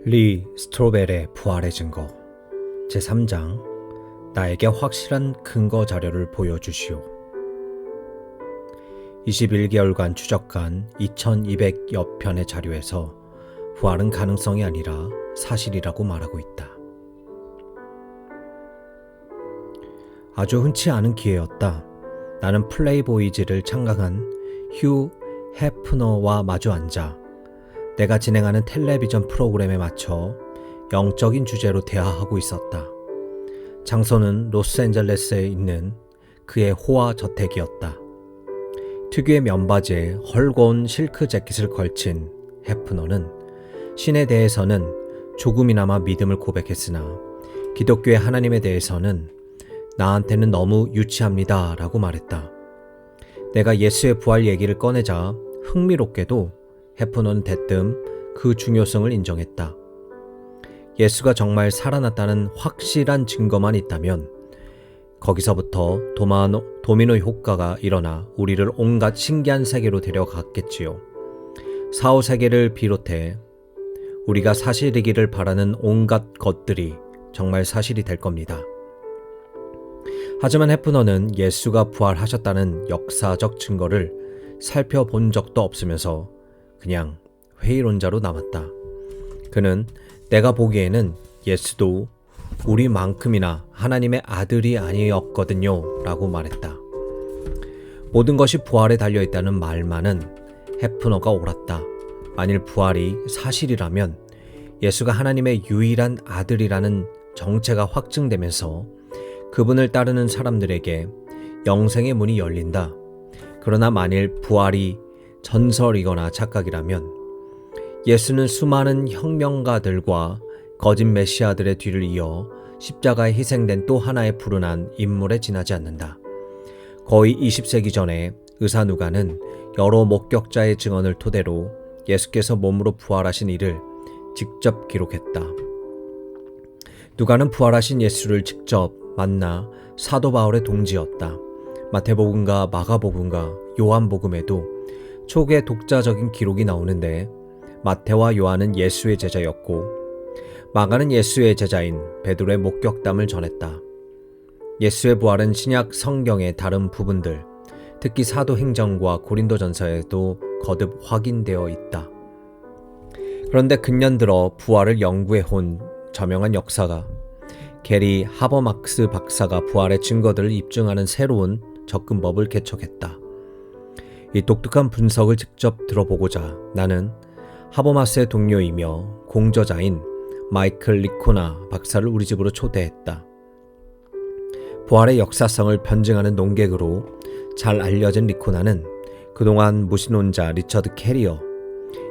리 스트로벨의 부활의 증거 제3장 나에게 확실한 근거 자료를 보여주시오. 21개월간 추적한 2200여 편의 자료에서 부활은 가능성이 아니라 사실이라고 말하고 있다. 아주 흔치 않은 기회였다. 나는 플레이보이즈를 창간한 휴 해프너와 마주 앉아 내가 진행하는 텔레비전 프로그램에 맞춰 영적인 주제로 대화하고 있었다. 장소는 로스앤젤레스에 있는 그의 호화 저택이었다. 특유의 면바지에 헐거운 실크 재킷을 걸친 해프너는 신에 대해서는 조금이나마 믿음을 고백했으나 기독교의 하나님에 대해서는 나한테는 너무 유치합니다 라고 말했다. 내가 예수의 부활 얘기를 꺼내자 흥미롭게도 해프너는 대뜸 그 중요성을 인정했다. 예수가 정말 살아났다는 확실한 증거만 있다면 거기서부터 도미노 효과가 일어나 우리를 온갖 신기한 세계로 데려갔겠지요. 4, 5세계를 비롯해 우리가 사실이기를 바라는 온갖 것들이 정말 사실이 될 겁니다. 하지만 해프너는 예수가 부활하셨다는 역사적 증거를 살펴본 적도 없으면서 그냥 회의론자로 남았다. 그는 내가 보기에는 예수도 우리만큼이나 하나님의 아들이 아니었거든요 라고 말했다. 모든 것이 부활에 달려있다는 말만은 해프너가 옳았다. 만일 부활이 사실이라면 예수가 하나님의 유일한 아들이라는 정체가 확증되면서 그분을 따르는 사람들에게 영생의 문이 열린다. 그러나 만일 부활이 전설이거나 착각이라면 예수는 수많은 혁명가들과 거짓 메시아들의 뒤를 이어 십자가에 희생된 또 하나의 불운한 인물에 지나지 않는다. 거의 20세기 전에 의사 누가는 여러 목격자의 증언을 토대로 예수께서 몸으로 부활하신 일을 직접 기록했다. 누가는 부활하신 예수를 직접 만나 사도 바울의 동지였다. 마태복음과 마가복음과 요한복음에도 초기의 독자적인 기록이 나오는데 마태와 요한은 예수의 제자였고 마가는 예수의 제자인 베드로의 목격담을 전했다. 예수의 부활은 신약 성경의 다른 부분들, 특히 사도행전과 고린도전서에도 거듭 확인되어 있다. 그런데 근년 들어 부활을 연구해온 저명한 역사가 게리 하버마스 박사가 부활의 증거들을 입증하는 새로운 접근법을 개척했다. 이 독특한 분석을 직접 들어보고자 나는 하버마스의 동료이며 공저자인 마이클 리코나 박사를 우리 집으로 초대했다. 부활의 역사성을 변증하는 논객으로 잘 알려진 리코나는 그동안 무신론자 리처드 캐리어,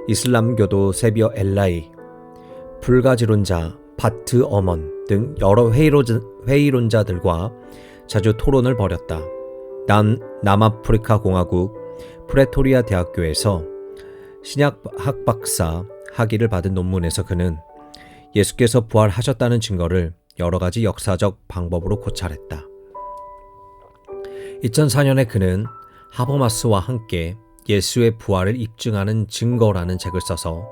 이슬람교도 세비어 엘라이, 불가지론자 바트 어먼 등 여러 회의론자들과 자주 토론을 벌였다. 난 남아프리카 공화국 프레토리아 대학교에서 신약학 박사 학위를 받은 논문에서 그는 예수께서 부활하셨다는 증거를 여러 가지 역사적 방법으로 고찰했다. 2004년에 그는 하버마스와 함께 예수의 부활을 입증하는 증거라는 책을 써서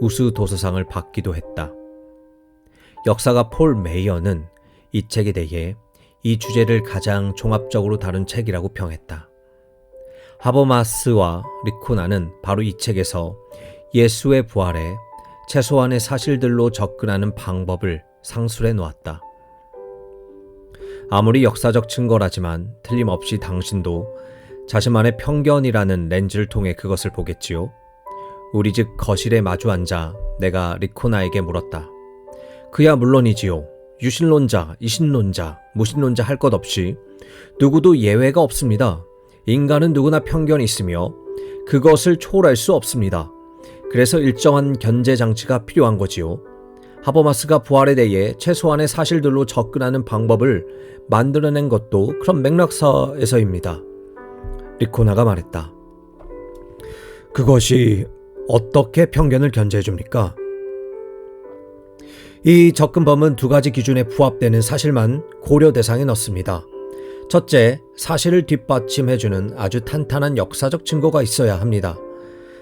우수 도서상을 받기도 했다. 역사가 폴 메이어는 이 책에 대해 이 주제를 가장 종합적으로 다룬 책이라고 평했다. 하버마스와 리코나는 바로 이 책에서 예수의 부활에 최소한의 사실들로 접근하는 방법을 상술해 놓았다. 아무리 역사적 증거라지만 틀림없이 당신도 자신만의 편견이라는 렌즈를 통해 그것을 보겠지요. 우리 집 거실에 마주 앉아 내가 리코나에게 물었다. 그야 물론이지요. 유신론자, 이신론자, 무신론자 할 것 없이 누구도 예외가 없습니다. 인간은 누구나 편견이 있으며 그것을 초월할 수 없습니다. 그래서 일정한 견제 장치가 필요한 거지요. 하버마스가 부활에 대해 최소한의 사실들로 접근하는 방법을 만들어낸 것도 그런 맥락에서입니다. 리코나가 말했다. 그것이 어떻게 편견을 견제해 줍니까? 이 접근법은 두 가지 기준에 부합되는 사실만 고려 대상에 넣습니다. 첫째, 사실을 뒷받침해주는 아주 탄탄한 역사적 증거가 있어야 합니다.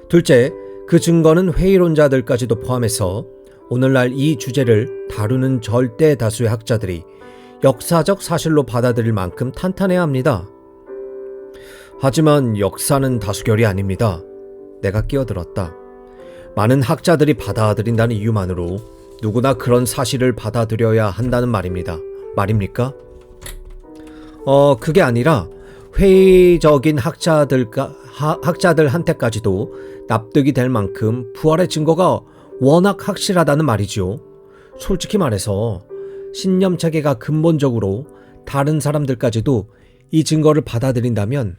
둘째, 그 증거는 회의론자들까지도 포함해서 오늘날 이 주제를 다루는 절대 다수의 학자들이 역사적 사실로 받아들일 만큼 탄탄해야 합니다. 하지만 역사는 다수결이 아닙니다. 내가 끼어들었다. 많은 학자들이 받아들인다는 이유만으로 누구나 그런 사실을 받아들여야 한다는 말입니까? 그게 아니라 회의적인 학자들한테까지도 납득이 될 만큼 부활의 증거가 워낙 확실하다는 말이지요. 솔직히 말해서 신념 체계가 근본적으로 다른 사람들까지도 이 증거를 받아들인다면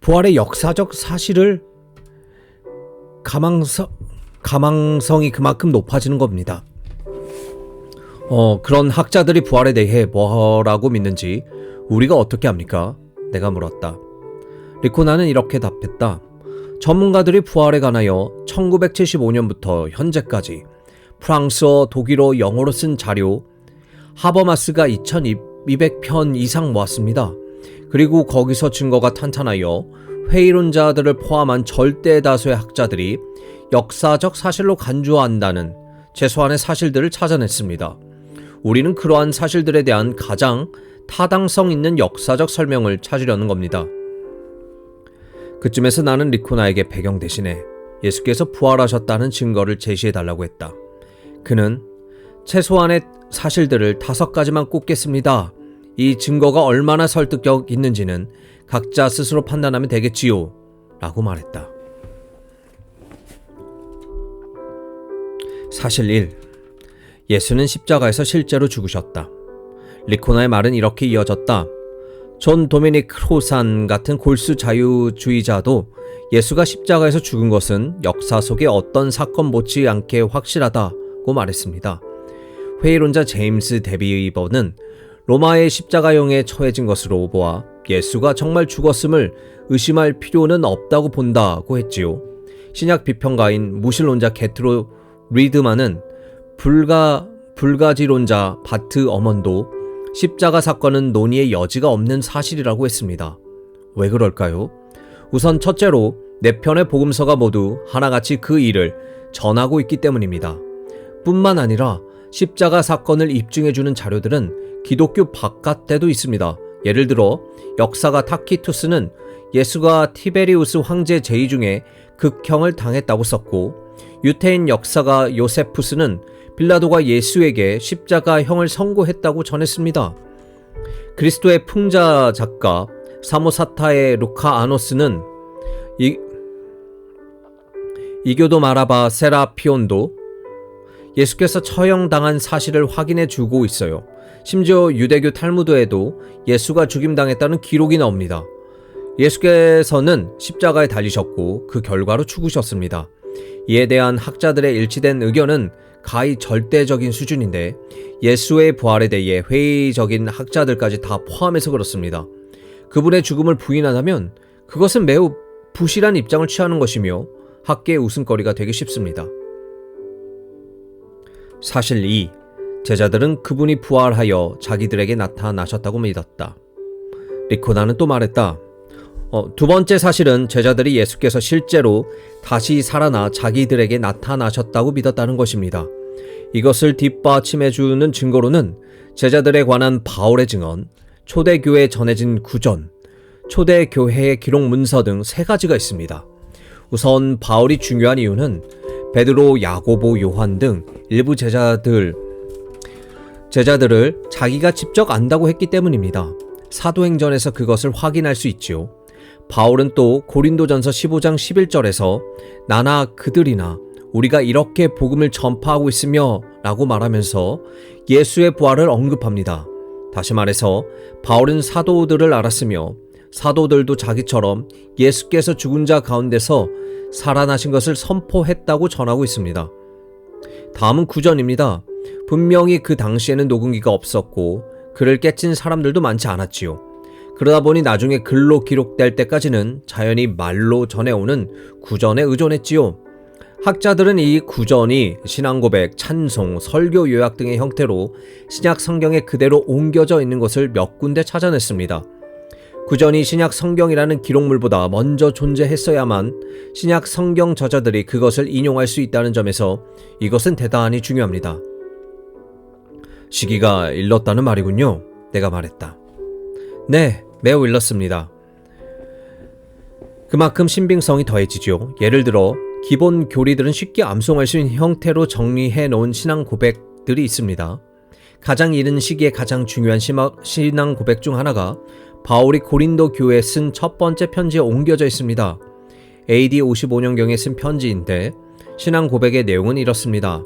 부활의 역사적 사실을 가망성이 그만큼 높아지는 겁니다. 그런 학자들이 부활에 대해 뭐라고 믿는지 우리가 어떻게 합니까? 내가 물었다. 리코나는 이렇게 답했다. 전문가들이 부활에 관하여 1975년부터 현재까지 프랑스어, 독일어, 영어로 쓴 자료 하버마스가 2200편 이상 모았습니다. 그리고 거기서 증거가 탄탄하여 회의론자들을 포함한 절대 다수의 학자들이 역사적 사실로 간주한다는 최소한의 사실들을 찾아냈습니다. 우리는 그러한 사실들에 대한 가장 타당성 있는 역사적 설명을 찾으려는 겁니다. 그쯤에서 나는 리코나에게 배경 대신에 예수께서 부활하셨다는 증거를 제시해달라고 했다. 그는 최소한의 사실들을 5가지만 꼽겠습니다. 이 증거가 얼마나 설득력 있는지는 각자 스스로 판단하면 되겠지요. 라고 말했다. 사실 1. 예수는 십자가에서 실제로 죽으셨다. 리코나의 말은 이렇게 이어졌다. 존 도미닉 크로산 같은 골수 자유주의자도 예수가 십자가에서 죽은 것은 역사 속의 어떤 사건 못지않게 확실하다고 말했습니다. 회의론자 제임스 데비이버는 로마의 십자가형에 처해진 것으로 보아 예수가 정말 죽었음을 의심할 필요는 없다고 본다고 했지요. 신약 비평가인 무신론자 게트로 리드만은 불가지론자 바트 어먼도 십자가 사건은 논의의 여지가 없는 사실이라고 했습니다. 왜 그럴까요? 우선 첫째로 4편의 복음서가 모두 하나같이 그 일을 전하고 있기 때문입니다. 뿐만 아니라 십자가 사건을 입증해주는 자료들은 기독교 바깥에도 있습니다. 예를 들어 역사가 타키투스는 예수가 티베리우스 황제 제의 중에 극형을 당했다고 썼고, 유태인 역사가 요세푸스는 빌라도가 예수에게 십자가형을 선고했다고 전했습니다. 그리스도의 풍자 작가 사모사타의 루카 아노스는 이교도 마라바 세라피온도 예수께서 처형당한 사실을 확인해 주고 있어요. 심지어 유대교 탈무드에도 예수가 죽임당했다는 기록이 나옵니다. 예수께서는 십자가에 달리셨고 그 결과로 죽으셨습니다. 이에 대한 학자들의 일치된 의견은 가히 절대적인 수준인데 예수의 부활에 대해 회의적인 학자들까지 다 포함해서 그렇습니다. 그분의 죽음을 부인한다면 그것은 매우 부실한 입장을 취하는 것이며 학계의 웃음거리가 되기 쉽습니다. 사실 2. 제자들은 그분이 부활하여 자기들에게 나타나셨다고 믿었다. 리코나는 또 말했다. 두 번째 사실은 제자들이 예수께서 실제로 다시 살아나 자기들에게 나타나셨다고 믿었다는 것입니다. 이것을 뒷받침해주는 증거로는 제자들에 관한 바울의 증언, 초대교회에 전해진 구전, 초대교회의 기록 문서 등 3가지가 있습니다. 우선 바울이 중요한 이유는 베드로, 야고보, 요한 등 일부 제자들을 자기가 직접 안다고 했기 때문입니다. 사도행전에서 그것을 확인할 수 있지요. 바울은 또 고린도전서 15장 11절에서 나나 그들이나 우리가 이렇게 복음을 전파하고 있으며 라고 말하면서 예수의 부활을 언급합니다. 다시 말해서 바울은 사도들을 알았으며 사도들도 자기처럼 예수께서 죽은 자 가운데서 살아나신 것을 선포했다고 전하고 있습니다. 다음은 구전입니다. 분명히 그 당시에는 녹음기가 없었고 글을 깨친 사람들도 많지 않았지요. 그러다 보니 나중에 글로 기록될 때까지는 자연히 말로 전해오는 구전에 의존했지요. 학자들은 이 구전이 신앙고백, 찬송, 설교 요약 등의 형태로 신약 성경에 그대로 옮겨져 있는 것을 몇 군데 찾아냈습니다. 구전이 신약 성경이라는 기록물보다 먼저 존재했어야만 신약 성경 저자들이 그것을 인용할 수 있다는 점에서 이것은 대단히 중요합니다. 시기가 일렀다는 말이군요. 내가 말했다. 네, 매우 일렀습니다. 그만큼 신빙성이 더해지죠. 예를 들어 기본 교리들은 쉽게 암송할 수 있는 형태로 정리해 놓은 신앙 고백들이 있습니다. 가장 이른 시기에 가장 중요한 신앙 고백 중 하나가 바울이 고린도 교회에 쓴 첫 번째 편지에 옮겨져 있습니다. AD 55년경에 쓴 편지인데 신앙 고백의 내용은 이렇습니다.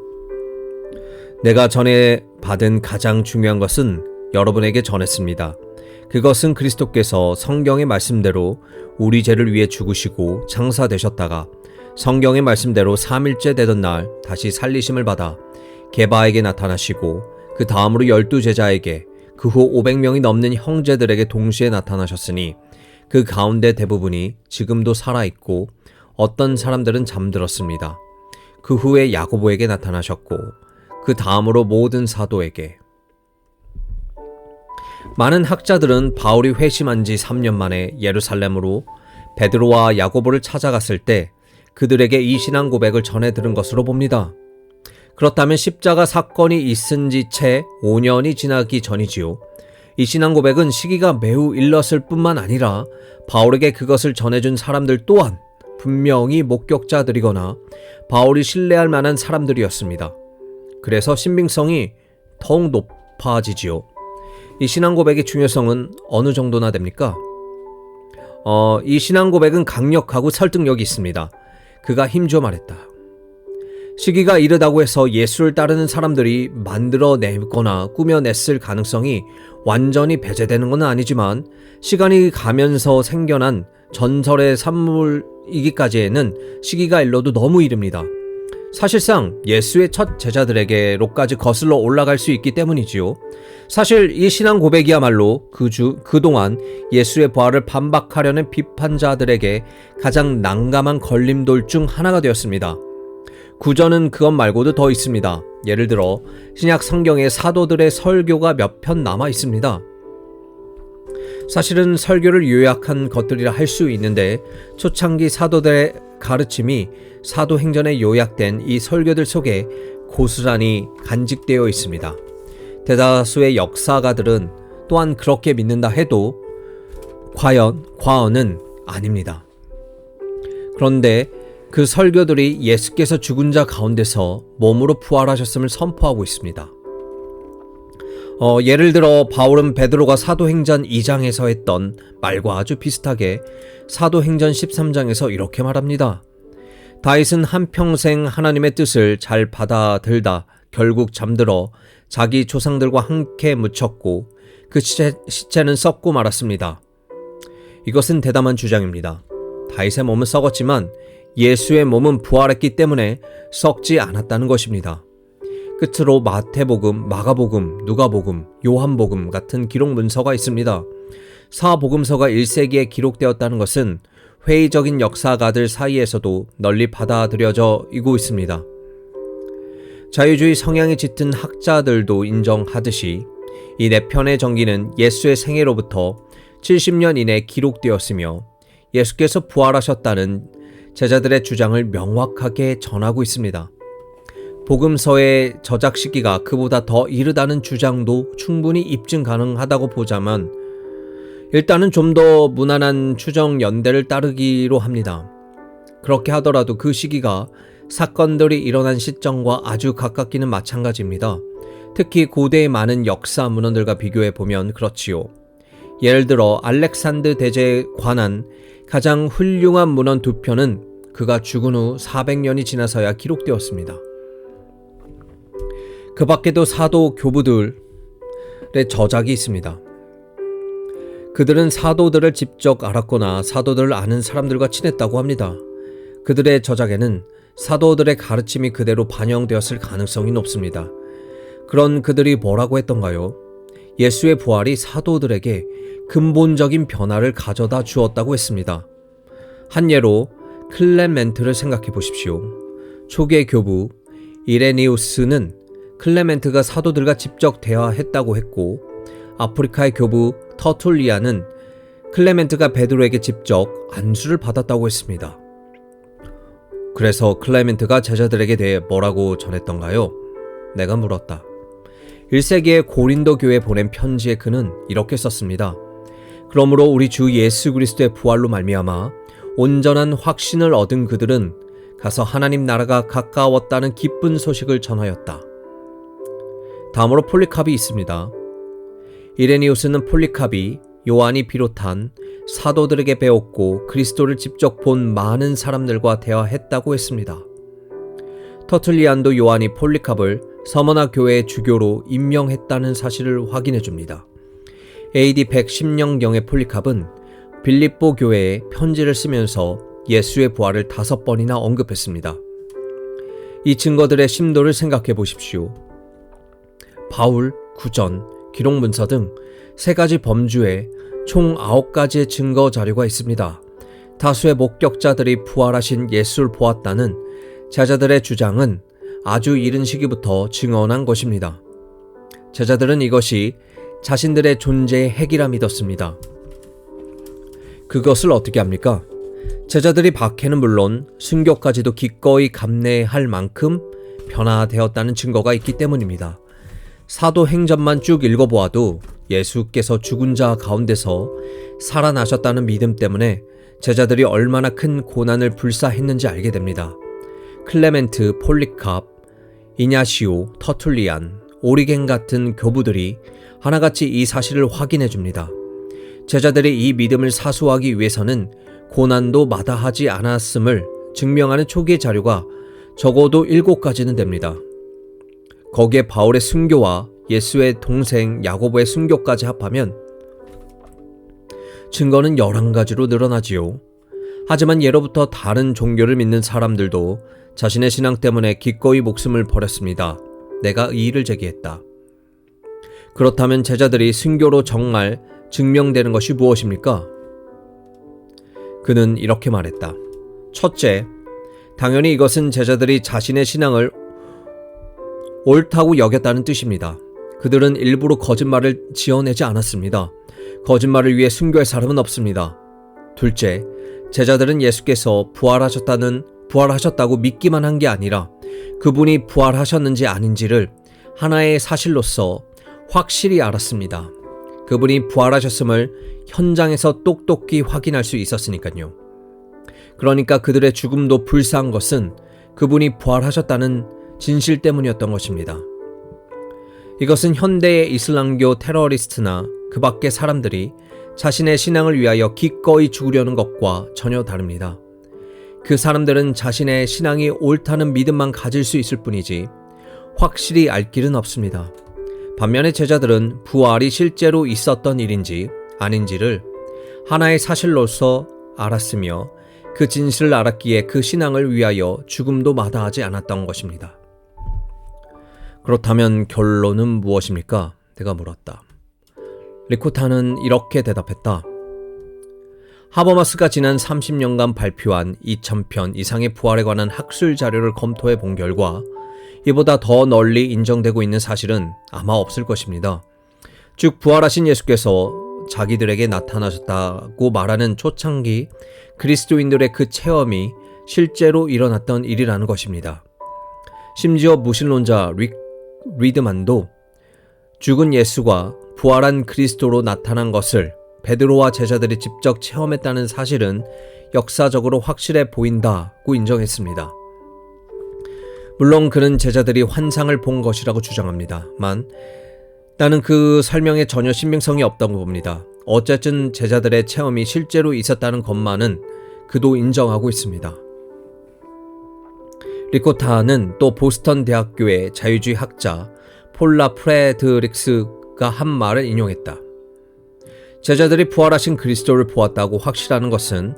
내가 전에 받은 가장 중요한 것은 여러분에게 전했습니다. 그것은 그리스도께서 성경의 말씀대로 우리 죄를 위해 죽으시고 장사되셨다가 성경의 말씀대로 3일째 되던 날 다시 살리심을 받아 게바에게 나타나시고 그 다음으로 12제자에게 그 후 500명이 넘는 형제들에게 동시에 나타나셨으니 그 가운데 대부분이 지금도 살아있고 어떤 사람들은 잠들었습니다. 그 후에 야고보에게 나타나셨고 그 다음으로 모든 사도에게. 많은 학자들은 바울이 회심한 지 3년 만에 예루살렘으로 베드로와 야고보를 찾아갔을 때 그들에게 이 신앙 고백을 전해 들은 것으로 봅니다. 그렇다면 십자가 사건이 있은 지 채 5년이 지나기 전이지요. 이 신앙 고백은 시기가 매우 일렀을 뿐만 아니라 바울에게 그것을 전해준 사람들 또한 분명히 목격자들이거나 바울이 신뢰할 만한 사람들이었습니다. 그래서 신빙성이 더욱 높아지지요. 이 신앙 고백의 중요성은 어느 정도나 됩니까? 이 신앙 고백은 강력하고 설득력이 있습니다. 그가 힘주어 말했다. 시기가 이르다고 해서 예수를 따르는 사람들이 만들어내거나 꾸며냈을 가능성이 완전히 배제되는 건 아니지만 시간이 가면서 생겨난 전설의 산물이기까지에는 시기가 일러도 너무 이릅니다. 사실상 예수의 첫 제자들에게로까지 거슬러 올라갈 수 있기 때문이지요. 사실 이 신앙 고백이야말로 그동안 예수의 부활을 반박하려는 비판자들에게 가장 난감한 걸림돌 중 하나가 되었습니다. 구전은 그것 말고도 더 있습니다. 예를 들어 신약 성경에 사도들의 설교가 몇 편 남아 있습니다. 사실은 설교를 요약한 것들이라 할 수 있는데 초창기 사도들의 가르침이 사도행전에 요약된 이 설교들 속에 고스란히 간직되어 있습니다. 대다수의 역사가들은 또한 그렇게 믿는다 해도 과연 과언은 아닙니다. 그런데 그 설교들이 예수께서 죽은 자 가운데서 몸으로 부활하셨음을 선포하고 있습니다. 예를 들어 바울은 베드로가 사도행전 2장에서 했던 말과 아주 비슷하게 사도행전 13장에서 이렇게 말합니다. 다윗은 한평생 하나님의 뜻을 잘 받아들다 결국 잠들어 자기 조상들과 함께 묻혔고 그 시체는 썩고 말았습니다. 이것은 대담한 주장입니다. 다윗의 몸은 썩었지만 예수의 몸은 부활했기 때문에 썩지 않았다는 것입니다. 끝으로 마태복음, 마가복음, 누가복음, 요한복음 같은 기록 문서가 있습니다. 사복음서가 1세기에 기록되었다는 것은 회의적인 역사가들 사이에서도 널리 받아들여지고 있습니다. 자유주의 성향이 짙은 학자들도 인정하듯이 이 4편의 전기는 예수의 생애로부터 70년 이내 기록되었으며 예수께서 부활하셨다는 제자들의 주장을 명확하게 전하고 있습니다. 복음서의 저작 시기가 그보다 더 이르다는 주장도 충분히 입증 가능하다고 보자면 일단은 좀 더 무난한 추정 연대를 따르기로 합니다. 그렇게 하더라도 그 시기가 사건들이 일어난 시점과 아주 가깝기는 마찬가지입니다. 특히 고대의 많은 역사 문헌들과 비교해 보면 그렇지요. 예를 들어 알렉산드 대제에 관한 가장 훌륭한 문헌 2편은 그가 죽은 후 400년이 지나서야 기록되었습니다. 그 밖에도 사도 교부들의 저작이 있습니다. 그들은 사도들을 직접 알았거나 사도들을 아는 사람들과 친했다고 합니다. 그들의 저작에는 사도들의 가르침이 그대로 반영되었을 가능성이 높습니다. 그런 그들이 뭐라고 했던가요? 예수의 부활이 사도들에게 근본적인 변화를 가져다 주었다고 했습니다. 한 예로 클레멘트를 생각해 보십시오. 초기의 교부 이레니우스는 클레멘트가 사도들과 직접 대화했다고 했고 아프리카의 교부 터툴리아는 클레멘트가 베드로에게 직접 안수를 받았다고 했습니다. 그래서 클레멘트가 제자들에게 대해 뭐라고 전했던가요? 내가 물었다. 1세기에 고린도 교회에 보낸 편지에 그는 이렇게 썼습니다. 그러므로 우리 주 예수 그리스도의 부활로 말미암아 온전한 확신을 얻은 그들은 가서 하나님 나라가 가까웠다는 기쁜 소식을 전하였다. 다음으로 폴리캅이 있습니다. 이레니우스는 폴리캅이 요한이 비롯한 사도들에게 배웠고 그리스도를 직접 본 많은 사람들과 대화했다고 했습니다. 터툴리안도 요한이 폴리캅을 서머나 교회의 주교로 임명했다는 사실을 확인해 줍니다. AD 110년경의 폴리캅은 빌립보 교회에 편지를 쓰면서 예수의 부활을 5번이나 언급했습니다. 이 증거들의 심도를 생각해 보십시오. 바울, 구전, 기록문서 등 3가지 범주에 총 9가지의 증거 자료가 있습니다. 다수의 목격자들이 부활하신 예수를 보았다는 제자들의 주장은 아주 이른 시기부터 증언한 것입니다. 제자들은 이것이 자신들의 존재의 핵이라 믿었습니다. 그것을 어떻게 합니까? 제자들이 박해는 물론 순교까지도 기꺼이 감내할 만큼 변화되었다는 증거가 있기 때문입니다. 사도행전만 쭉 읽어보아도 예수께서 죽은 자 가운데서 살아나셨다는 믿음 때문에 제자들이 얼마나 큰 고난을 불사했는지 알게 됩니다. 클레멘트, 폴리캅, 이냐시오, 터툴리안, 오리겐 같은 교부들이 하나같이 이 사실을 확인해 줍니다. 제자들이 이 믿음을 사수하기 위해서는 고난도 마다하지 않았음을 증명하는 초기의 자료가 적어도 7가지는 됩니다. 거기에 바울의 순교와 예수의 동생 야고보의 순교까지 합하면 증거는 11가지로 늘어나지요. 하지만 예로부터 다른 종교를 믿는 사람들도 자신의 신앙 때문에 기꺼이 목숨을 버렸습니다. 내가 이의를 제기했다. 그렇다면 제자들이 순교로 정말 증명되는 것이 무엇입니까? 그는 이렇게 말했다. 첫째, 당연히 이것은 제자들이 자신의 신앙을 옳다고 여겼다는 뜻입니다. 그들은 일부러 거짓말을 지어내지 않았습니다. 거짓말을 위해 순교할 사람은 없습니다. 둘째, 제자들은 예수께서 부활하셨다고 믿기만 한 게 아니라 그분이 부활하셨는지 아닌지를 하나의 사실로서 확실히 알았습니다. 그분이 부활하셨음을 현장에서 똑똑히 확인할 수 있었으니까요. 그러니까 그들의 죽음도 불사한 것은 그분이 부활하셨다는 진실 때문이었던 것입니다. 이것은 현대의 이슬람교 테러리스트나 그 밖의 사람들이 자신의 신앙을 위하여 기꺼이 죽으려는 것과 전혀 다릅니다. 그 사람들은 자신의 신앙이 옳다는 믿음만 가질 수 있을 뿐이지 확실히 알 길은 없습니다. 반면에 제자들은 부활이 실제로 있었던 일인지 아닌지를 하나의 사실로서 알았으며 그 진실을 알았기에 그 신앙을 위하여 죽음도 마다하지 않았던 것입니다. 그렇다면 결론은 무엇입니까? 내가 물었다. 리코타는 이렇게 대답했다. 하버마스가 지난 30년간 발표한 2000편 이상의 부활에 관한 학술 자료를 검토해 본 결과 이보다 더 널리 인정되고 있는 사실은 아마 없을 것입니다. 즉 부활하신 예수께서 자기들에게 나타나셨다고 말하는 초창기 그리스도인들의 그 체험이 실제로 일어났던 일이라는 것입니다. 심지어 무신론자 리드만도 죽은 예수가 부활한 그리스도로 나타난 것을 베드로와 제자들이 직접 체험했다는 사실은 역사적으로 확실해 보인다고 인정했습니다. 물론 그는 제자들이 환상을 본 것이라고 주장합니다만 나는 그 설명에 전혀 신빙성이 없다고 봅니다. 어쨌든 제자들의 체험이 실제로 있었다는 것만은 그도 인정하고 있습니다. 리코타는 또 보스턴 대학교의 자유주의 학자 폴라 프레드릭스가 한 말을 인용했다. 제자들이 부활하신 그리스도를 보았다고 확실하는 것은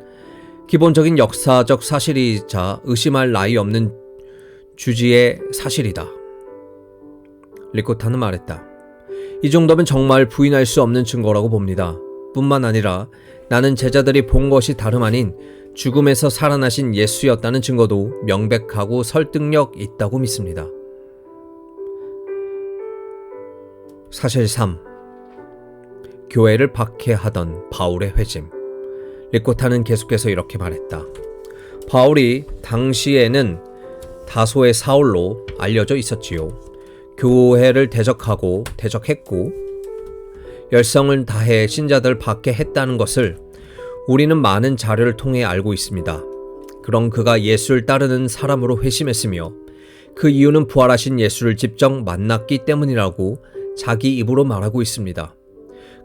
기본적인 역사적 사실이자 의심할 나위 없는 주지의 사실이다. 리코타는 말했다. 이 정도면 정말 부인할 수 없는 증거라고 봅니다. 뿐만 아니라 나는 제자들이 본 것이 다름 아닌 죽음에서 살아나신 예수였다는 증거도 명백하고 설득력 있다고 믿습니다. 사실 3. 교회를 박해하던 바울의 회심. 리코타는 계속해서 이렇게 말했다. 바울이 당시에는 다소의 사울로 알려져 있었지요. 교회를 대적했고 열성을 다해 신자들을 박해했다는 것을 우리는 많은 자료를 통해 알고 있습니다. 그런 그가 예수를 따르는 사람으로 회심했으며 그 이유는 부활하신 예수를 직접 만났기 때문이라고 자기 입으로 말하고 있습니다.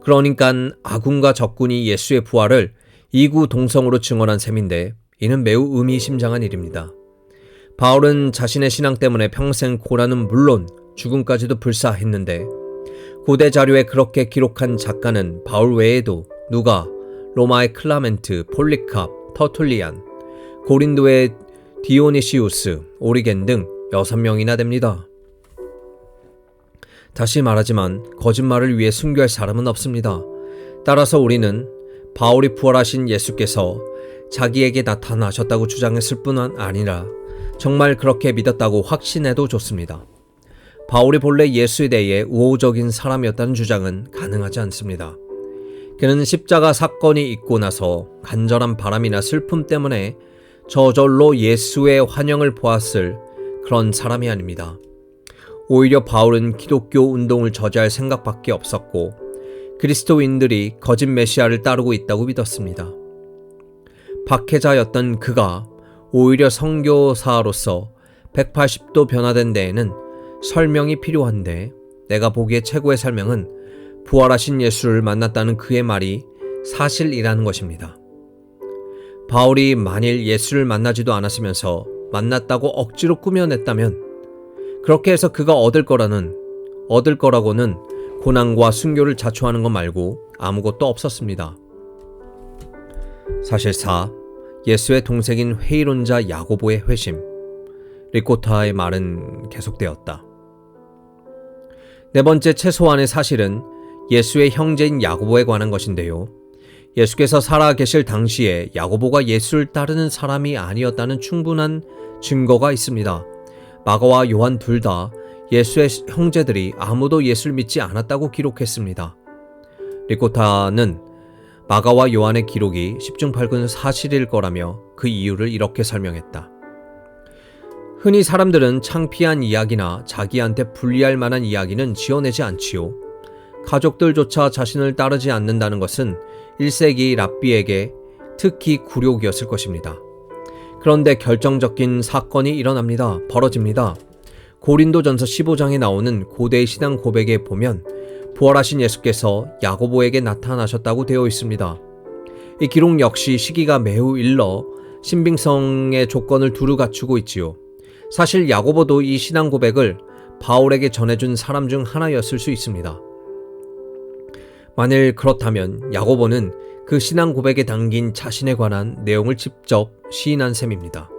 그러니까 아군과 적군이 예수의 부활을 이구동성으로 증언한 셈인데 이는 매우 의미심장한 일입니다. 바울은 자신의 신앙 때문에 평생 고난은 물론 죽음까지도 불사했는데 고대 자료에 그렇게 기록한 작가는 바울 외에도 누가, 로마의 클라멘트, 폴리캅, 터툴리안, 고린도의 디오니시우스, 오리겐 등 6명이나 됩니다. 다시 말하지만 거짓말을 위해 순교할 사람은 없습니다. 따라서 우리는 바울이 부활하신 예수께서 자기에게 나타나셨다고 주장했을 뿐 아니라 정말 그렇게 믿었다고 확신해도 좋습니다. 바울이 본래 예수에 대해 우호적인 사람이었다는 주장은 가능하지 않습니다. 그는 십자가 사건이 있고 나서 간절한 바람이나 슬픔 때문에 저절로 예수의 환영을 보았을 그런 사람이 아닙니다. 오히려 바울은 기독교 운동을 저지할 생각밖에 없었고 그리스도인들이 거짓 메시아를 따르고 있다고 믿었습니다. 박해자였던 그가 오히려 선교사로서 180도 변화된 데에는 설명이 필요한데 내가 보기에 최고의 설명은 부활하신 예수를 만났다는 그의 말이 사실이라는 것입니다. 바울이 만일 예수를 만나지도 않았으면서 만났다고 억지로 꾸며냈다면 그렇게 해서 그가 얻을 거라고는 고난과 순교를 자초하는 것 말고 아무것도 없었습니다. 사실 4. 예수의 동생인 회의론자 야고보의 회심. 리코타의 말은 계속되었다. 네 번째 최소한의 사실은 예수의 형제인 야고보에 관한 것인데요. 예수께서 살아계실 당시에 야고보가 예수를 따르는 사람이 아니었다는 충분한 증거가 있습니다. 마가와 요한 둘 다 예수의 형제들이 아무도 예수를 믿지 않았다고 기록했습니다. 리코타는 마가와 요한의 기록이 십중팔구는 사실일 거라며 그 이유를 이렇게 설명했다. 흔히 사람들은 창피한 이야기나 자기한테 불리할 만한 이야기는 지어내지 않지요. 가족들조차 자신을 따르지 않는다는 것은 1세기 랍비에게 특히 굴욕이었을 것입니다. 그런데 결정적인 사건이 벌어집니다. 고린도전서 15장에 나오는 고대의 신앙 고백에 보면 부활하신 예수께서 야고보에게 나타나셨다고 되어 있습니다. 이 기록 역시 시기가 매우 일러 신빙성의 조건을 두루 갖추고 있지요. 사실 야고보도 이 신앙 고백을 바울에게 전해준 사람 중 하나였을 수 있습니다. 만일 그렇다면 야고보는 그 신앙 고백에 담긴 자신에 관한 내용을 직접 시인한 셈입니다.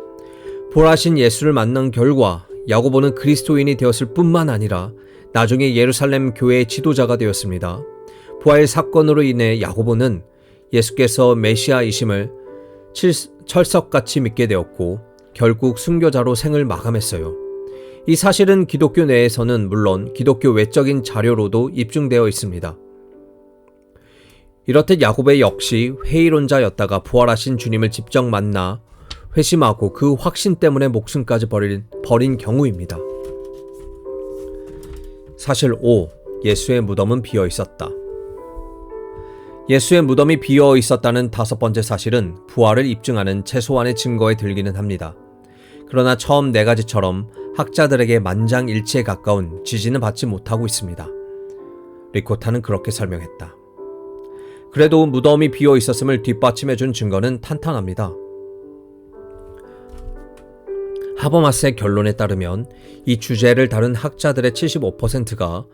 부활하신 예수를 만난 결과 야고보는 그리스도인이 되었을 뿐만 아니라 나중에 예루살렘 교회의 지도자가 되었습니다. 부활 사건으로 인해 야고보는 예수께서 메시아이심을 철석같이 믿게 되었고 결국 순교자로 생을 마감했어요. 이 사실은 기독교 내에서는 물론 기독교 외적인 자료로도 입증되어 있습니다. 이렇듯 야고보 역시 회의론자였다가 부활하신 주님을 직접 만나 회심하고 그 확신 때문에 목숨까지 버린 경우입니다. 사실 5. 예수의 무덤은 비어 있었다. 예수의 무덤이 비어 있었다는 5번째 사실은 부활을 입증하는 최소한의 증거에 들기는 합니다. 그러나 처음 4가지처럼 학자들에게 만장일치에 가까운 지지는 받지 못하고 있습니다. 리코타는 그렇게 설명했다. 그래도 무덤이 비어 있었음을 뒷받침해준 증거는 탄탄합니다. 하버마스의 결론에 따르면 이 주제를 다룬 학자들의 75%가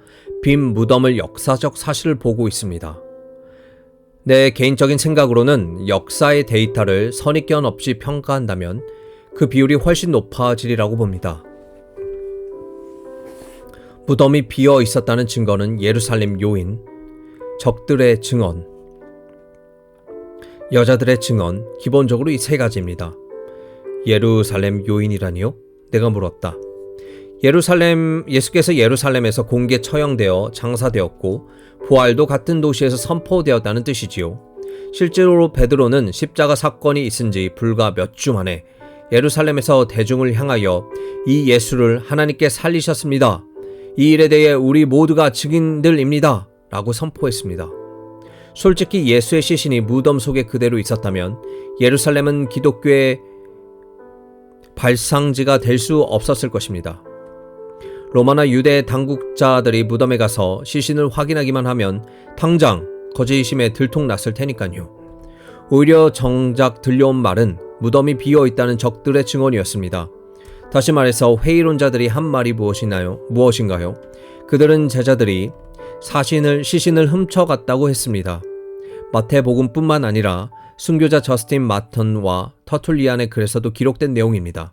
빈 무덤을 역사적 사실을 보고 있습니다. 내 개인적인 생각으로는 역사의 데이터를 선입견 없이 평가한다면 그 비율이 훨씬 높아지리라고 봅니다. 무덤이 비어 있었다는 증거는 예루살렘 요인, 적들의 증언, 여자들의 증언, 기본적으로 이 3가지입니다. 예루살렘 요인이라니요? 내가 물었다. 예수께서 예루살렘에서 공개 처형되어 장사되었고 부활도 같은 도시에서 선포되었다는 뜻이지요. 실제로 베드로는 십자가 사건이 있은 지 불과 몇 주 만에 예루살렘에서 대중을 향하여 이 예수를 하나님께 살리셨습니다. 이 일에 대해 우리 모두가 증인들입니다. 라고 선포했습니다. 솔직히 예수의 시신이 무덤 속에 그대로 있었다면 예루살렘은 기독교의 발상지가 될 수 없었을 것입니다. 로마나 유대 당국자들이 무덤에 가서 시신을 확인하기만 하면 당장 거짓심에 들통났을 테니까요. 오히려 정작 들려온 말은 무덤이 비어있다는 적들의 증언이었습니다. 다시 말해서 회의론자들이 한 말이 무엇인가요? 그들은 제자들이 시신을 훔쳐갔다고 했습니다. 마태복음뿐만 아니라 순교자 저스틴 마턴과 터툴리안의 글에서도 기록된 내용입니다.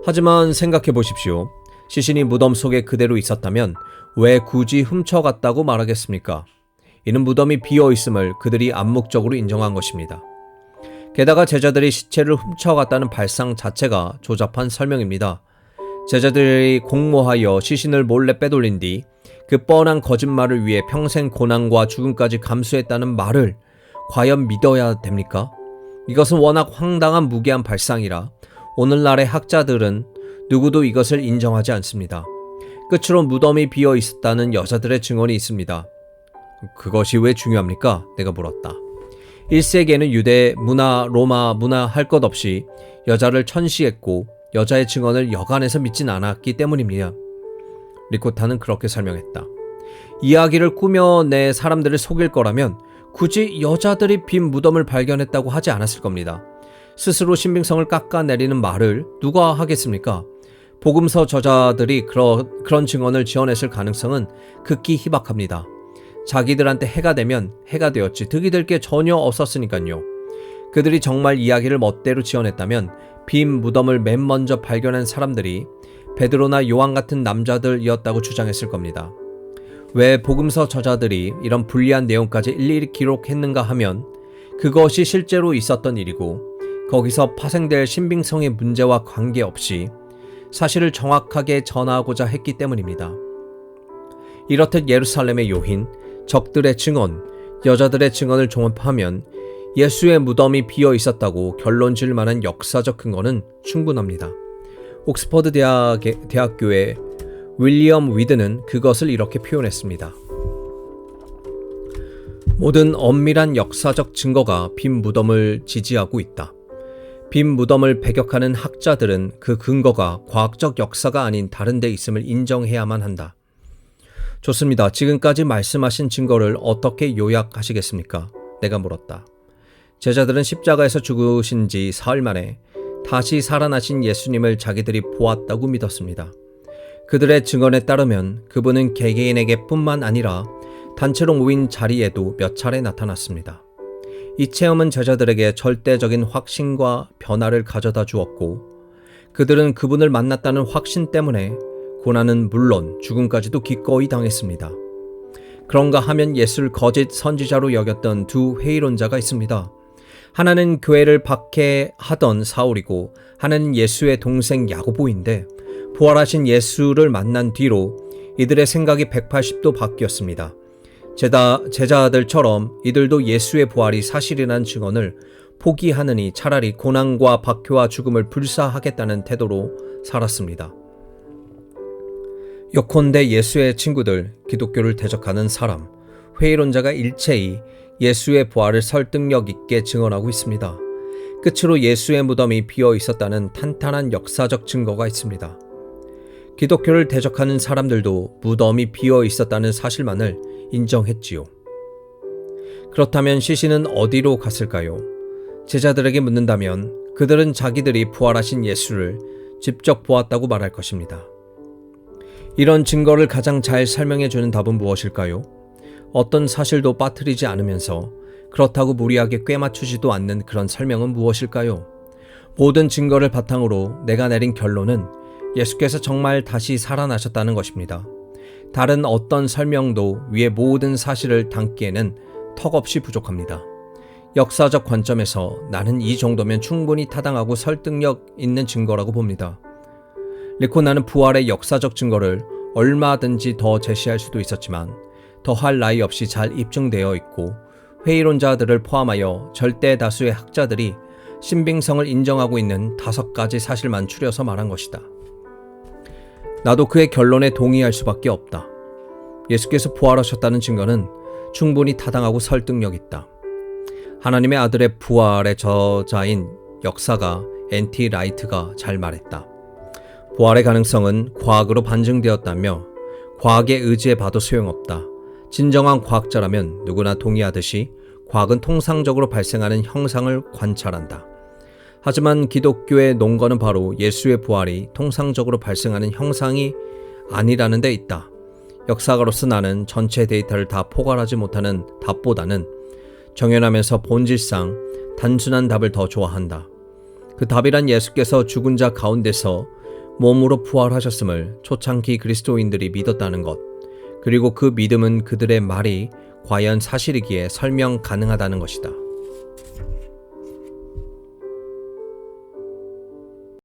하지만 생각해 보십시오. 시신이 무덤 속에 그대로 있었다면 왜 굳이 훔쳐갔다고 말하겠습니까? 이는 무덤이 비어있음을 그들이 암묵적으로 인정한 것입니다. 게다가 제자들이 시체를 훔쳐갔다는 발상 자체가 조잡한 설명입니다. 제자들이 공모하여 시신을 몰래 빼돌린 뒤 그 뻔한 거짓말을 위해 평생 고난과 죽음까지 감수했다는 말을 과연 믿어야 됩니까? 이것은 워낙 황당한 무계한 발상이라 오늘날의 학자들은 누구도 이것을 인정하지 않습니다. 끝으로 무덤이 비어 있었다는 여자들의 증언이 있습니다. 그것이 왜 중요합니까? 내가 물었다. 1세기에는 유대 문화, 로마 문화 할 것 없이 여자를 천시했고 여자의 증언을 여간해서 믿진 않았기 때문입니다. 리코타는 그렇게 설명했다. 이야기를 꾸며내 사람들을 속일 거라면 굳이 여자들이 빈 무덤을 발견했다고 하지 않았을 겁니다. 스스로 신빙성을 깎아내리는 말을 누가 하겠습니까? 복음서 저자들이 그런 증언을 지어냈을 가능성은 극히 희박합니다. 자기들한테 해가 되면 해가 되었지 득이 될 게 전혀 없었으니까요. 그들이 정말 이야기를 멋대로 지어냈다면 빈 무덤을 맨 먼저 발견한 사람들이 베드로나 요한 같은 남자들이었다고 주장했을 겁니다. 왜 복음서 저자들이 이런 불리한 내용까지 일일이 기록했는가 하면 그것이 실제로 있었던 일이고 거기서 파생될 신빙성의 문제와 관계없이 사실을 정확하게 전하고자 했기 때문입니다. 이렇듯 예루살렘의 요인, 적들의 증언, 여자들의 증언을 종합하면 예수의 무덤이 비어 있었다고 결론 지을 만한 역사적 근거는 충분합니다. 옥스퍼드 대학교의 윌리엄 위드는 그것을 이렇게 표현했습니다. 모든 엄밀한 역사적 증거가 빈 무덤을 지지하고 있다. 빈 무덤을 배격하는 학자들은 그 근거가 과학적 역사가 아닌 다른 데 있음을 인정해야만 한다. 좋습니다. 지금까지 말씀하신 증거를 어떻게 요약하시겠습니까? 내가 물었다. 제자들은 십자가에서 죽으신 지 사흘 만에 다시 살아나신 예수님을 자기들이 보았다고 믿었습니다. 그들의 증언에 따르면 그분은 개개인에게 뿐만 아니라 단체로 모인 자리에도 몇 차례 나타났습니다. 이 체험은 제자들에게 절대적인 확신과 변화를 가져다 주었고 그들은 그분을 만났다는 확신 때문에 고난은 물론 죽음까지도 기꺼이 당했습니다. 그런가 하면 예수를 거짓 선지자로 여겼던 두 회의론자가 있습니다. 하나는 교회를 박해하던 사울이고 하나는 예수의 동생 야고보인데 부활하신 예수를 만난 뒤로 이들의 생각이 180도 바뀌었습니다. 제자들처럼 이들도 예수의 부활이 사실이라는 증언을 포기하느니 차라리 고난과 박해와 죽음을 불사하겠다는 태도로 살았습니다. 요컨대 예수의 친구들, 기독교를 대적하는 사람, 회의론자가 일체히 예수의 부활을 설득력 있게 증언하고 있습니다. 끝으로 예수의 무덤이 비어 있었다는 탄탄한 역사적 증거가 있습니다. 기독교를 대적하는 사람들도 무덤이 비어 있었다는 사실만을 인정했지요. 그렇다면 시신은 어디로 갔을까요? 제자들에게 묻는다면 그들은 자기들이 부활하신 예수를 직접 보았다고 말할 것입니다. 이런 증거를 가장 잘 설명해주는 답은 무엇일까요? 어떤 사실도 빠뜨리지 않으면서 그렇다고 무리하게 꿰맞추지도 않는 그런 설명은 무엇일까요? 모든 증거를 바탕으로 내가 내린 결론은 예수께서 정말 다시 살아나셨다는 것입니다. 다른 어떤 설명도 위의 모든 사실을 담기에는 턱없이 부족합니다. 역사적 관점에서 나는 이 정도면 충분히 타당하고 설득력 있는 증거라고 봅니다. 리코나는 부활의 역사적 증거를 얼마든지 더 제시할 수도 있었지만 더할 나위 없이 잘 입증되어 있고 회의론자들을 포함하여 절대 다수의 학자들이 신빙성을 인정하고 있는 5가지 사실만 추려서 말한 것이다. 나도 그의 결론에 동의할 수밖에 없다. 예수께서 부활하셨다는 증거는 충분히 타당하고 설득력 있다. 하나님의 아들의 부활의 저자인 역사가 N.T. 라이트가 잘 말했다. 부활의 가능성은 과학으로 반증되었다며 과학에 의지해봐도 소용없다. 진정한 과학자라면 누구나 동의하듯이 과학은 통상적으로 발생하는 형상을 관찰한다. 하지만 기독교의 논거는 바로 예수의 부활이 통상적으로 발생하는 형상이 아니라는 데 있다. 역사가로서 나는 전체 데이터를 다 포괄하지 못하는 답보다는 정연하면서 본질상 단순한 답을 더 좋아한다. 그 답이란 예수께서 죽은 자 가운데서 몸으로 부활하셨음을 초창기 그리스도인들이 믿었다는 것, 그리고 그 믿음은 그들의 말이 과연 사실이기에 설명 가능하다는 것이다.